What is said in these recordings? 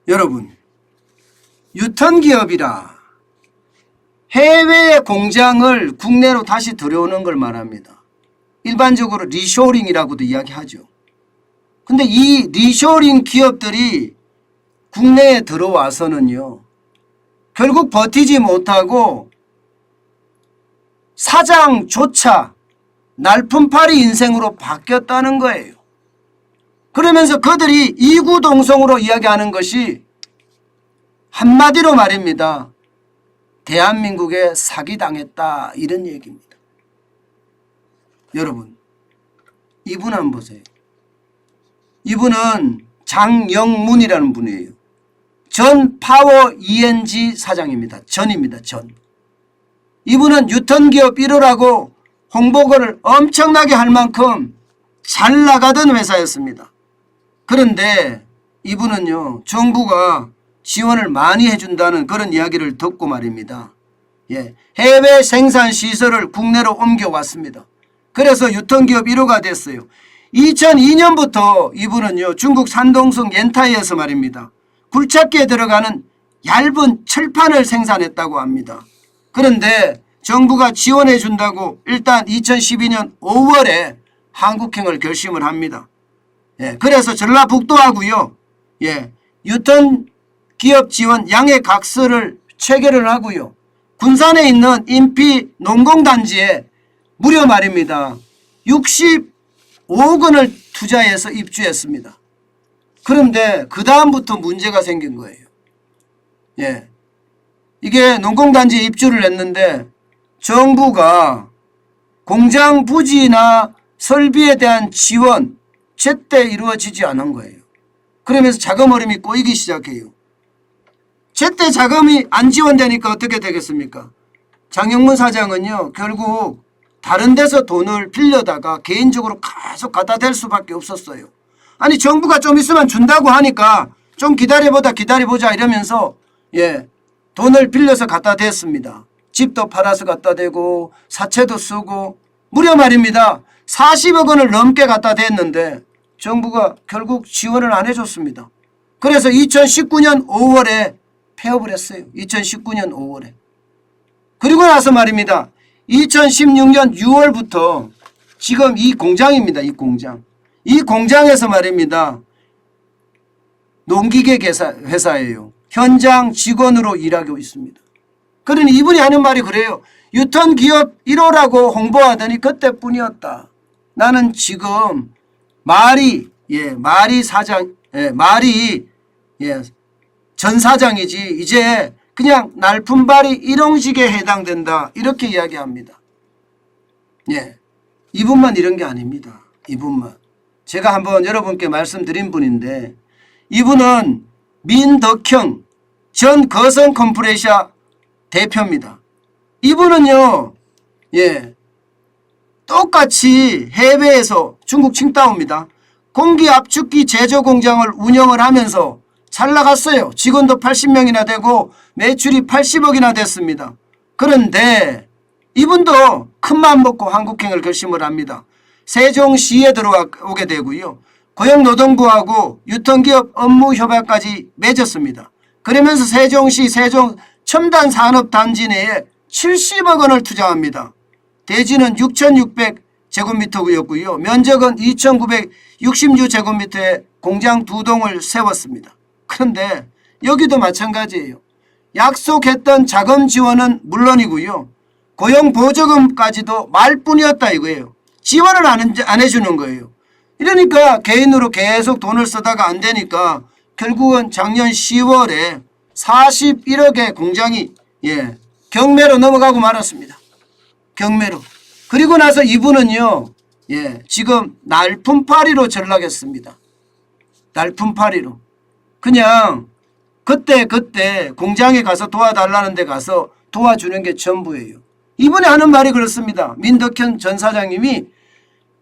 여러분, 유턴기업이라 해외 공장을 국내로 다시 들여오는 걸 말합니다. 일반적으로 리쇼링이라고도 이야기하죠. 근데 이 리쇼링 기업들이 국내에 들어와서는요, 결국 버티지 못하고 사장조차 날품팔이 인생으로 바뀌었다는 거예요. 그러면서 그들이 이구동성으로 이야기하는 것이 한마디로 말입니다. 대한민국에 사기당했다, 이런 얘기입니다. 여러분, 이분 한번 보세요. 이분은 장영문이라는 분이에요. 전 파워 ENG 사장입니다. 전입니다. 전. 이분은 유턴기업 1호라고 홍보를 엄청나게 할 만큼 잘 나가던 회사였습니다. 그런데 이분은요, 정부가 지원을 많이 해준다는 그런 이야기를 듣고 말입니다. 해외 생산 시설을 국내로 옮겨왔습니다. 그래서 유턴기업 1호가 됐어요. 2002년부터 이분은요, 중국 산동성 옌타이에서 말입니다, 굴착기에 들어가는 얇은 철판을 생산했다고 합니다. 그런데 정부가 지원해 준다고 일단 2012년 5월에 한국행을 결심을 합니다. 그래서 전라북도하고요, 유턴 기업 지원 양해 각서를 체결을 하고요, 군산에 있는 인피 농공단지에 무려 말입니다 65억 원을 투자해서 입주했습니다. 그런데 그 다음부터 문제가 생긴 거예요. 이게 농공단지에 입주를 했는데 정부가 공장 부지나 설비에 대한 지원 제때 이루어지지 않은 거예요. 그러면서 자금 흐름이 꼬이기 시작해요. 제때 자금이 안 지원되니까 어떻게 되겠습니까? 장영문 사장은요, 결국 다른 데서 돈을 빌려다가 개인적으로 계속 갖다 댈 수밖에 없었어요. 아니, 정부가 좀 있으면 준다고 하니까 좀 기다려보자 이러면서 돈을 빌려서 갖다 댔습니다. 집도 팔아서 갖다 대고 사채도 쓰고 무려 말입니다 40억 원을 넘게 갖다 댔는데 정부가 결국 지원을 안 해줬습니다. 그래서 2019년 5월에 폐업을 했어요. 2019년 5월에. 그리고 나서 말입니다 2016년 6월부터 지금 이 공장입니다. 이 공장에서 말입니다 농기계 회사예요. 현장 직원으로 일하고 있습니다. 그러니 이분이 하는 말이 그래요. 유턴기업 1호라고 홍보하더니 그때뿐이었다. 나는 지금 말이 전 사장이지 이제 그냥 날품발이 일용직에 해당된다, 이렇게 이야기합니다. 이분만 이런 게 아닙니다. 이분만. 제가 한번 여러분께 말씀드린 분인데 이분은 민덕형 전 거성 컴프레셔 대표입니다. 이분은요, 똑같이 해외에서 중국 칭다오입니다. 공기압축기 제조 공장을 운영을 하면서 잘 나갔어요. 직원도 80명이나 되고 매출이 80억이나 됐습니다. 그런데 이분도 큰맘 먹고 한국행을 결심을 합니다. 세종시에 들어오게 되고요, 고용노동부하고 유턴기업 업무협약까지 맺었습니다. 그러면서 세종시 세종 첨단산업단지 내에 70억 원을 투자합니다. 대지는 6,600제곱미터였고요. 면적은 2,966제곱미터의 공장 2동을 세웠습니다. 그런데 여기도 마찬가지예요. 약속했던 자금 지원은 물론이고요, 고용보조금까지도 말뿐이었다 이거예요. 지원을 안 해주는 거예요. 이러니까 개인으로 계속 돈을 쓰다가 안 되니까 결국은 작년 10월에 41억의 공장이 경매로 넘어가고 말았습니다. 경매로. 그리고 나서 이분은요, 지금 날품팔이로 전락했습니다. 날품팔이로. 그냥 그때 공장에 가서 도와달라는 데 가서 도와주는 게 전부예요. 이분이 하는 말이 그렇습니다. 민덕현 전 사장님이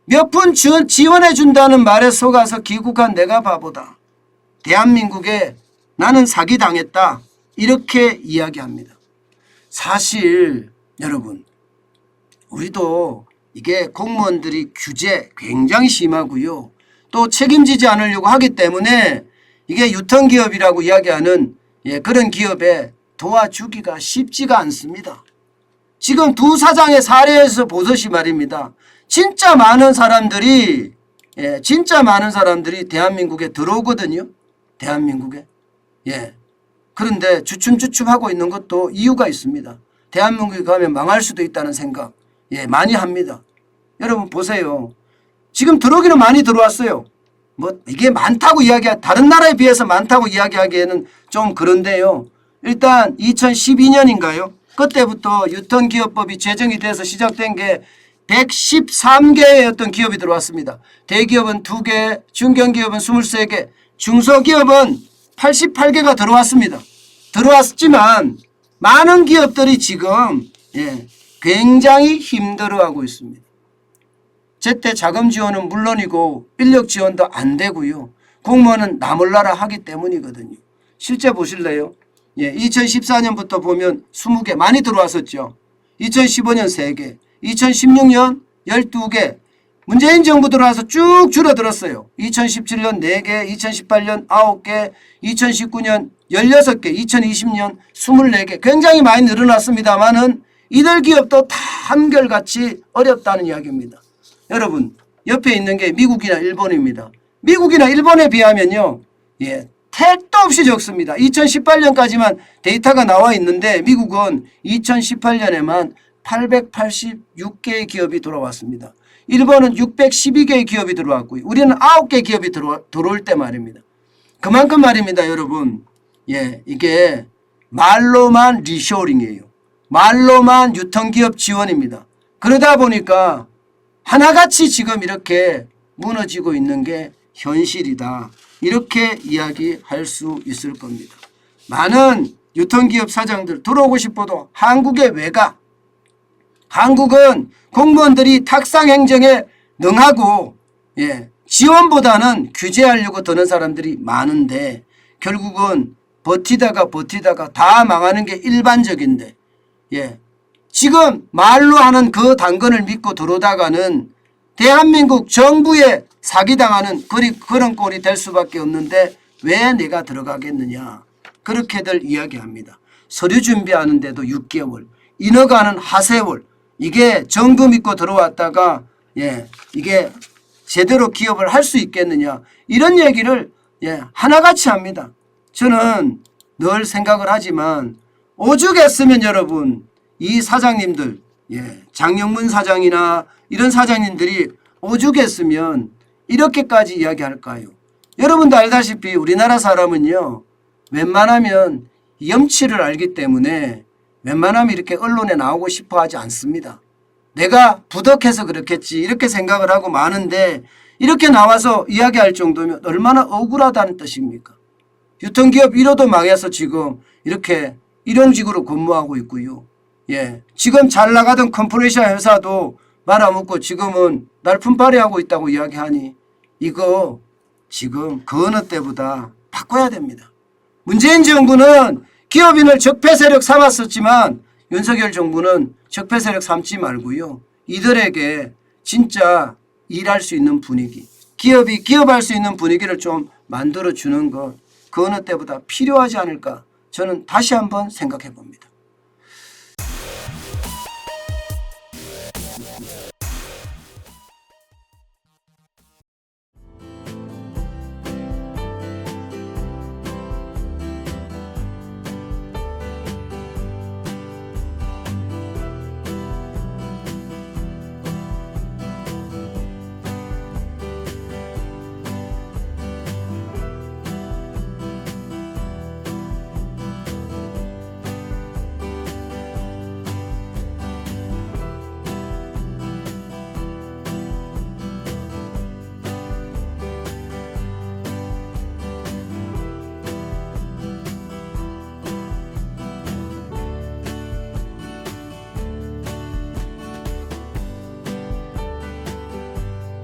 몇 푼 지원해 준다는 말에 속아서 귀국한 내가 바보다. 대한민국에 나는 사기당했다, 이렇게 이야기합니다. 사실 여러분, 우리도 이게 공무원들이 규제 굉장히 심하고요, 또 책임지지 않으려고 하기 때문에 이게 유통기업이라고 이야기하는 그런 기업에 도와주기가 쉽지가 않습니다. 지금 두 사장의 사례에서 보듯이 말입니다. 진짜 많은 사람들이 대한민국에 들어오거든요. 대한민국에. 그런데 주춤주춤하고 있는 것도 이유가 있습니다. 대한민국에 가면 망할 수도 있다는 생각 많이 합니다. 여러분 보세요. 지금 들어오기는 많이 들어왔어요. 뭐 이게 많다고 다른 나라에 비해서 많다고 이야기하기에는 좀 그런데요. 일단 2012년인가요? 그때부터 유통기업법이 제정이 돼서 시작된 게 113개의 어떤 기업이 들어왔습니다. 대기업은 2개, 중견기업은 23개, 중소기업은 88개가 들어왔습니다. 들어왔지만 많은 기업들이 지금 굉장히 힘들어하고 있습니다. 제때 자금 지원은 물론이고 인력 지원도 안 되고요. 공무원은 나몰라라 하기 때문이거든요. 실제 보실래요? 2014년부터 보면 20개 많이 들어왔었죠. 2015년 3개, 2016년 12개, 문재인 정부 들어와서 쭉 줄어들었어요. 2017년 4개, 2018년 9개, 2019년 16개, 2020년 24개 굉장히 많이 늘어났습니다만은 이들 기업도 다 한결같이 어렵다는 이야기입니다. 여러분 옆에 있는 게 미국이나 일본입니다. 미국이나 일본에 비하면요. 택도 없이 적습니다. 2018년까지만 데이터가 나와 있는데 미국은 2018년에만 886개의 기업이 들어왔습니다. 일본은 612개의 기업이 들어왔고요. 우리는 9개 기업이 들어올 때 말입니다. 그만큼 말입니다. 여러분. 이게 말로만 리쇼링이에요. 말로만 유통기업 지원입니다. 그러다 보니까 하나같이 지금 이렇게 무너지고 있는 게 현실이다. 이렇게 이야기할 수 있을 겁니다. 많은 유통기업 사장들 들어오고 싶어도 한국에 왜 가? 한국은 공무원들이 탁상행정에 능하고 지원보다는 규제하려고 드는 사람들이 많은데 결국은 버티다가 다 망하는 게 일반적인데 지금 말로 하는 그 당근을 믿고 들어오다가는 대한민국 정부에 사기당하는 그런 꼴이 될 수밖에 없는데 왜 내가 들어가겠느냐 그렇게들 이야기합니다. 서류 준비하는데도 6개월 인허가는 하세월 이게 정부 믿고 들어왔다가 이게 제대로 기업을 할 수 있겠느냐 이런 얘기를 하나같이 합니다. 저는 늘 생각을 하지만 오죽했으면 여러분 이 사장님들 장영문 사장이나 이런 사장님들이 오죽했으면 이렇게까지 이야기할까요? 여러분도 알다시피 우리나라 사람은요 웬만하면 염치를 알기 때문에 웬만하면 이렇게 언론에 나오고 싶어 하지 않습니다. 내가 부덕해서 그렇겠지 이렇게 생각을 하고 마는데 이렇게 나와서 이야기할 정도면 얼마나 억울하다는 뜻입니까? 유통기업 1호도 망해서 지금 이렇게 일용직으로 근무하고 있고요. 지금 잘 나가던 컴프레셔 회사도 말아먹고 지금은 날품팔이하고 있다고 이야기하니 이거 지금 그 어느 때보다 바꿔야 됩니다. 문재인 정부는 기업인을 적폐 세력 삼았었지만 윤석열 정부는 적폐 세력 삼지 말고요. 이들에게 진짜 일할 수 있는 분위기, 기업이 기업할 수 있는 분위기를 좀 만들어주는 것 그 어느 때보다 필요하지 않을까 저는 다시 한번 생각해 봅니다.